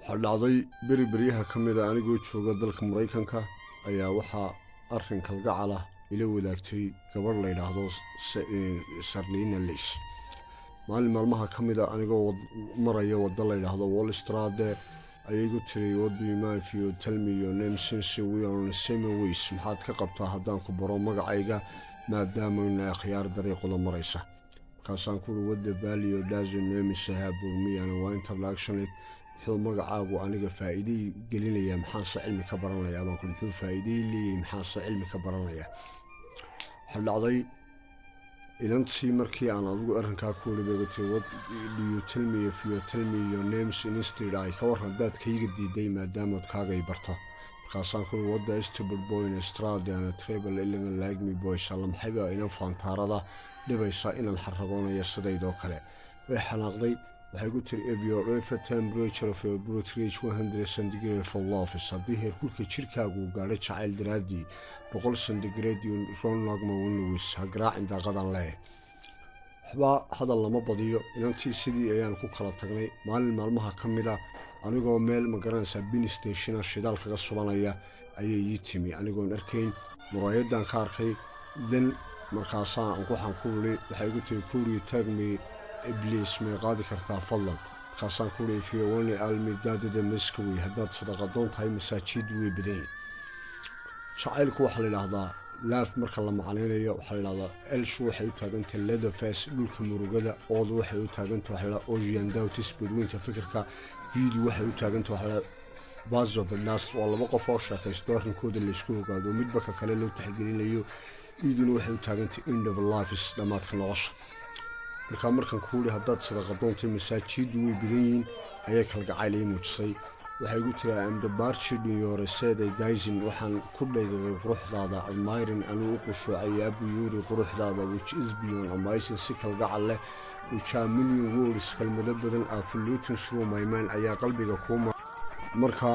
dhacday berberyaha ka mid ah anigoo jooga dalka Mareykanka ayaa waxaa arrin kalgacal ah ila wadaagtay gabadh la yiraahdo Sarlina Lish. maalmaha ka mid ah anigoo maraya wadda la yiraahdo Wall Street ayay igu tiri what do you mind if you tell me your name since we are on the same ways maxaad ka qabtaa haddaan ku baro magacayga maadaama inay khiyaar dariiqada maraysa. markaasaan ku what the value doesn't name sahab me and waa introduction wuxuu magacaagu aniga faa'iido gelinaya maxaan sa cilmi ka baranayaa ama wuxuu faa'iido leeyahay maxaan sa cilmi ka baranayaa. waxa dhacday inantii markii aan adigu arrinkaa ku leeyahay what do you tell me if you tell me your names instead ay ka waran dad kayga diiday maadaama kaaga ay barto. markaasaan ku what the stupid boy in Australia and a travel illing like me boy salam xayba inaan faantaarada dhibaysa inaan xarraboonayo sidaydoo kale. way xanaaqday waxay ku tiri if your temperature of your blood reach 100 centigrade for love haddii heerkulka jirkaagu gaadho jacayl daraadii 100 centigrade ron lagma winus hagraacin daaqadan leh. waxba hadal lama badiyo inantii sidii ayaan ku kala tagnay. maalmaha ka mid ah anigoo meel magaranaysa bin station shidaal kaga subanaya ayay ii timi anigoon arkayn muraayadan ka arkay dan markaasaan waxaan ku wili waxay ku tiri kuuri tag me iblis ma qaadi kartaa fadlan. markaasaan ku wili fiyooni almi gaadida maskawi haddaad sadaqa doon tahay masaajid way badan. jacaylku waxa la yiraahdaa laaf marka la macnaynayo waxa la yiraahdaa elshu waxay u taagantahay leather face dhulka murugada oodu waxay u taagantahay waxa la ocean dautis badweynta fikirka video waxay u taagantahay waxa la buzz of the nast oo laba qof oo shaqaysto arrinkooda la isku ogaado midba ka kale loo taxgelinayo iduna waxay u taagantahay end of life is dhamaadka nolosha. markaan ku wili haddaad sadaqa doontay masaajid way badan yihiin ayay kalgacayl ay muujisay. waxay igu tiri am the barchid your said gazing waxaan ku dhigay quruxdaada admiring anuu qushuucay abu yuri quruxdaada which is beyond amazing si kalgacal leh which are million words kalmado badan ah fluting through my mind ayaa qalbiga kuma marka